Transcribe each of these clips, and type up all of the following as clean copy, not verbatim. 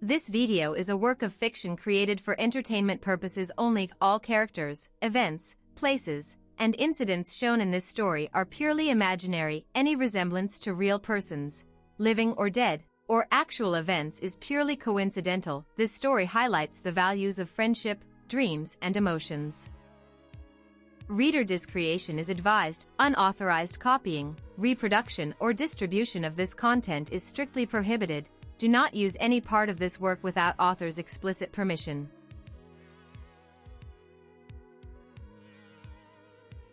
This video is a work of fiction created for entertainment purposes only. All characters, events, places, and incidents shown in this story are purely imaginary. Any resemblance to real persons, living or dead, or actual events is purely coincidental. This story highlights the values of friendship, dreams, and emotions. Reader discretion is advised. Unauthorized copying, reproduction, or distribution of this content is strictly prohibited. Do not use any part of this work without author's explicit permission.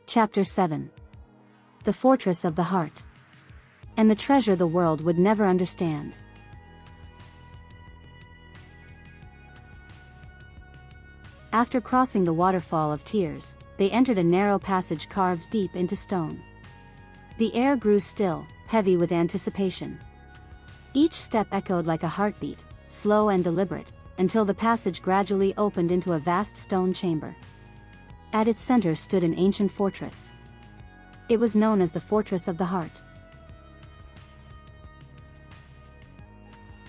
Chapter 7. The Fortress of the Heart. And the treasure the world would never understand. After crossing the waterfall of tears, they entered a narrow passage carved deep into stone. The air grew still, heavy with anticipation. Each step echoed like a heartbeat, slow and deliberate, until the passage gradually opened into a vast stone chamber. At its center stood an ancient fortress. It was known as the Fortress of the Heart.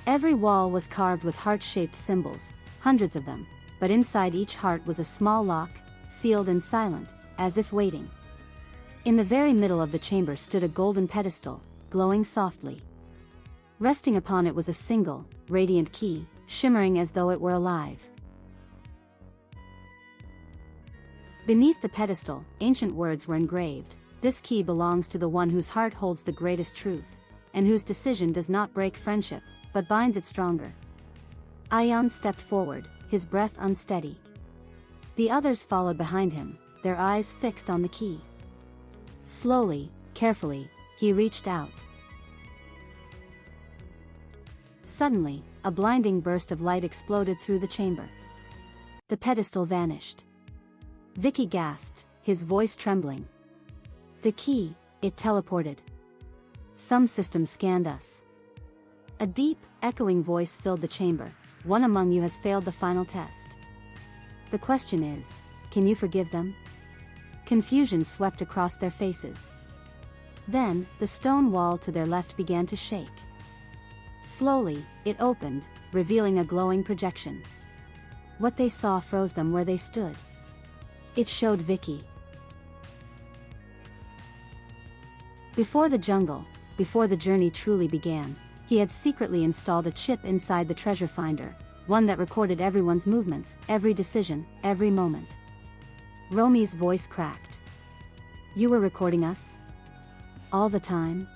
Every wall was carved with heart-shaped symbols, hundreds of them, but inside each heart was a small lock, sealed and silent, as if waiting. In the very middle of the chamber stood a golden pedestal, glowing softly. Resting upon it was a single, radiant key, shimmering as though it were alive. Beneath the pedestal, ancient words were engraved. This key belongs to the one whose heart holds the greatest truth, and whose decision does not break friendship, but binds it stronger. Ayan stepped forward, his breath unsteady. The others followed behind him, their eyes fixed on the key. Slowly, carefully, he reached out. Suddenly, a blinding burst of light exploded through the chamber. The pedestal vanished. Vicky gasped, his voice trembling. The key, it teleported. Some system scanned us. A deep, echoing voice filled the chamber. One among you has failed the final test. The question is, can you forgive them? Confusion swept across their faces. Then, the stone wall to their left began to shake. Slowly, it opened, revealing a glowing projection. What they saw froze them where they stood. It showed Vicky. Before the jungle, before the journey truly began, he had secretly installed a chip inside the treasure finder, one that recorded everyone's movements, every decision, every moment. Romi's voice cracked. You were recording us? All the time?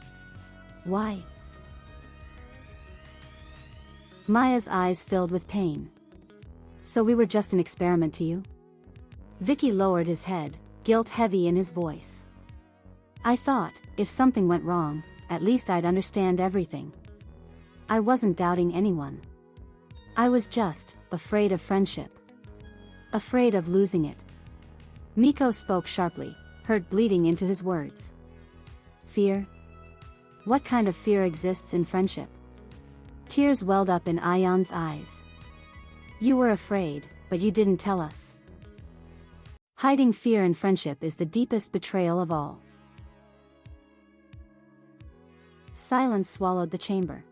Why? Maya's eyes filled with pain. So we were just an experiment to you? Vicky lowered his head, guilt heavy in his voice. I thought, if something went wrong, at least I'd understand everything. I wasn't doubting anyone. I was just afraid of friendship. Afraid of losing it. Miko spoke sharply, hurt bleeding into his words. Fear? What kind of fear exists in friendship? Tears welled up in Ayan's eyes. You were afraid, but you didn't tell us. Hiding fear in friendship is the deepest betrayal of all. Silence swallowed the chamber.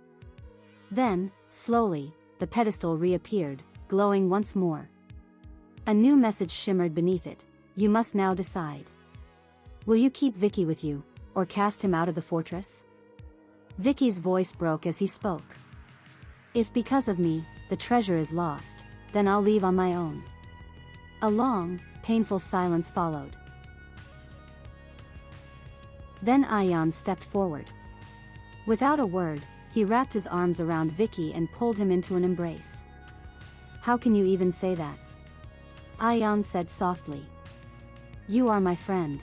Then, slowly, the pedestal reappeared, glowing once more. A new message shimmered beneath it. You must now decide. Will you keep Vicky with you, or cast him out of the fortress? Vicky's voice broke as he spoke. If because of me, the treasure is lost, then I'll leave on my own. A long, painful silence followed. Then Ayan stepped forward. Without a word, he wrapped his arms around Vicky and pulled him into an embrace. How can you even say that? Ayan said softly. You are my friend.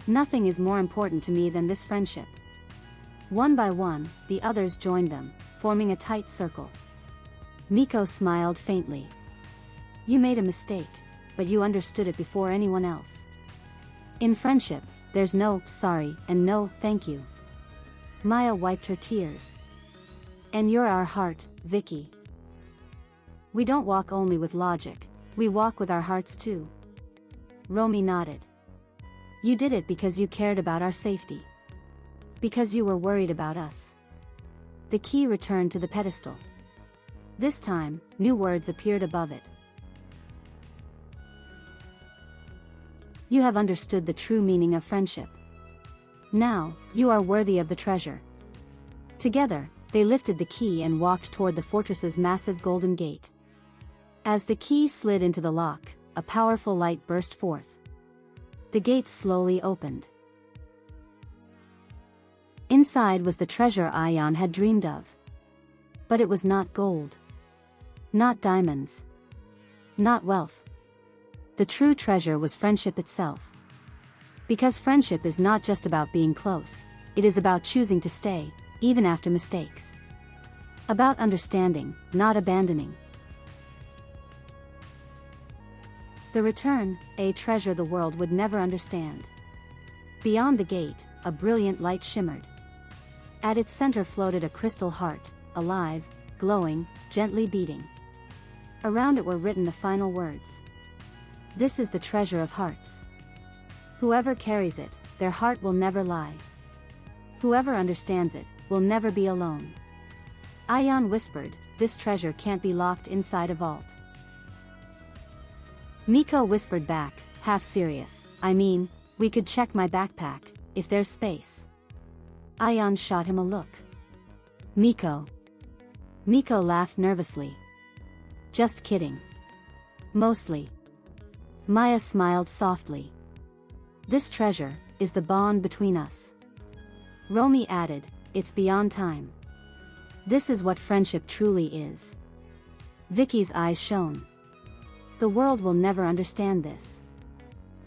Nothing is more important to me than this friendship. One by one, the others joined them, forming a tight circle. Miko smiled faintly. You made a mistake, but you understood it before anyone else. In friendship, there's no sorry and no thank you. Maya wiped her tears. And you're our heart, Vicky. We don't walk only with logic, we walk with our hearts too. Romi nodded. You did it because you cared about our safety. Because you were worried about us. The key returned to the pedestal. This time, new words appeared above it. You have understood the true meaning of friendship. Now, you are worthy of the treasure. Together, they lifted the key and walked toward the fortress's massive golden gate. As the key slid into the lock, a powerful light burst forth. The gate slowly opened. Inside was the treasure Aion had dreamed of. But it was not gold. Not diamonds. Not wealth. The true treasure was friendship itself. Because friendship is not just about being close, it is about choosing to stay, even after mistakes. About understanding, not abandoning. The return, a treasure the world would never understand. Beyond the gate, a brilliant light shimmered. At its center floated a crystal heart, alive, glowing, gently beating. Around it were written the final words. This is the treasure of hearts. Whoever carries it, their heart will never lie. Whoever understands it, will never be alone. Aion whispered, this treasure can't be locked inside a vault. Miko whispered back, half serious, I mean, we could check my backpack, if there's space. Aion shot him a look. Miko. Miko laughed nervously. Just kidding. Mostly. Maya smiled softly. This treasure is the bond between us. Romy added, it's beyond time. This is what friendship truly is. Vicky's eyes shone. The world will never understand this.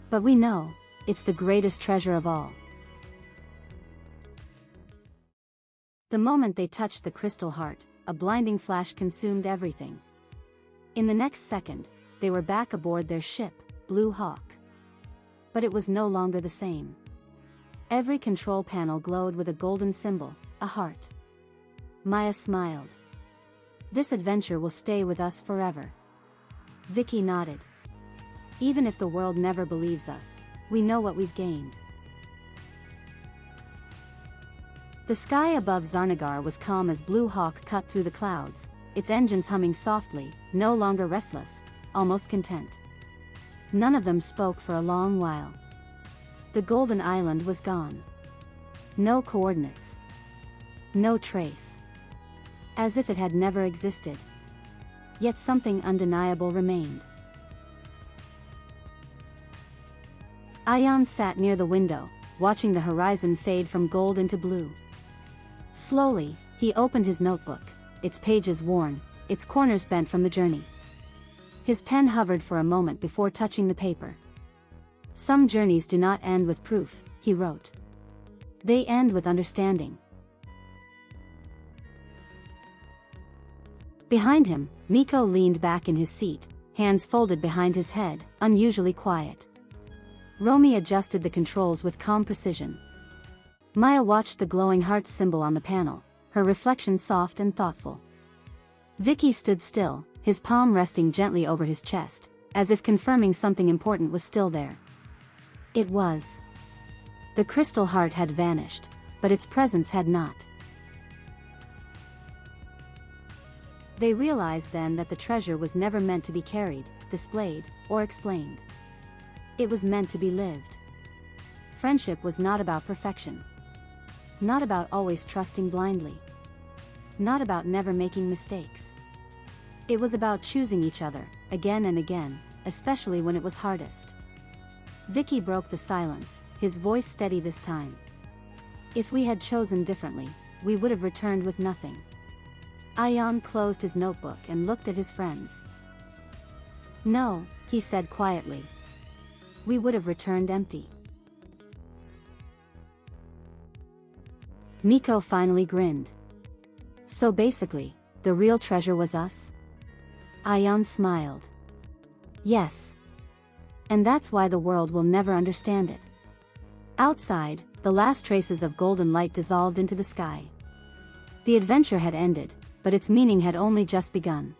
But we know, it's the greatest treasure of all. The moment they touched the crystal heart, a blinding flash consumed everything. In the next second, they were back aboard their ship, Blue Hawk. But it was no longer the same. Every control panel glowed with a golden symbol, a heart. Maya smiled. This adventure will stay with us forever. Vicky nodded. Even if the world never believes us, we know what we've gained. The sky above Zarnagar was calm as Blue Hawk cut through the clouds, its engines humming softly, no longer restless, almost content. None of them spoke for a long while. The Golden Island was gone. No coordinates. No trace. As if it had never existed. Yet something undeniable remained. Aion sat near the window, watching the horizon fade from gold into blue. Slowly, he opened his notebook, its pages worn, its corners bent from the journey. His pen hovered for a moment before touching the paper. Some journeys do not end with proof, he wrote. They end with understanding. Behind him, Miko leaned back in his seat, hands folded behind his head, unusually quiet. Romy adjusted the controls with calm precision. Maya watched the glowing heart symbol on the panel, her reflection soft and thoughtful. Vicky stood still, his palm resting gently over his chest, as if confirming something important was still there. It was. The crystal heart had vanished, but its presence had not. They realized then that the treasure was never meant to be carried, displayed, or explained. It was meant to be lived. Friendship was not about perfection. Not about always trusting blindly. Not about never making mistakes. It was about choosing each other, again and again, especially when it was hardest. Vicky broke the silence, his voice steady this time. If we had chosen differently, we would have returned with nothing. Aion closed his notebook and looked at his friends. No, he said quietly. We would have returned empty. Miko finally grinned. So basically, the real treasure was us? Aion smiled. Yes. And that's why the world will never understand it. Outside, the last traces of golden light dissolved into the sky. The adventure had ended, but its meaning had only just begun.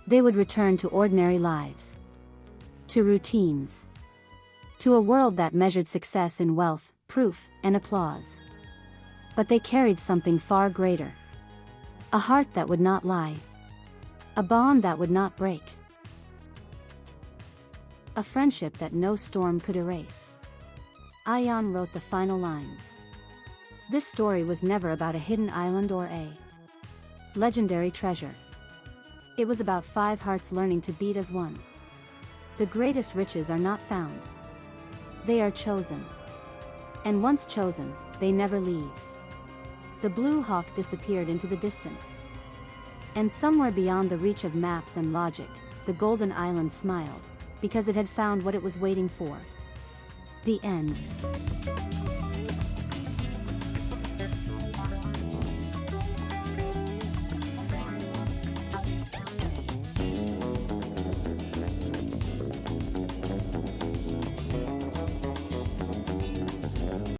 They would return to ordinary lives. To routines. To a world that measured success in wealth, proof, and applause. But they carried something far greater. A heart that would not lie. A bond that would not break. A friendship that no storm could erase. Ayan wrote the final lines. This story was never about a hidden island or a legendary treasure. It was about 5 hearts learning to beat as one. The greatest riches are not found. They are chosen. And once chosen, they never leave. The blue hawk disappeared into the distance. And somewhere beyond the reach of maps and logic, the golden island smiled, because it had found what it was waiting for. The end.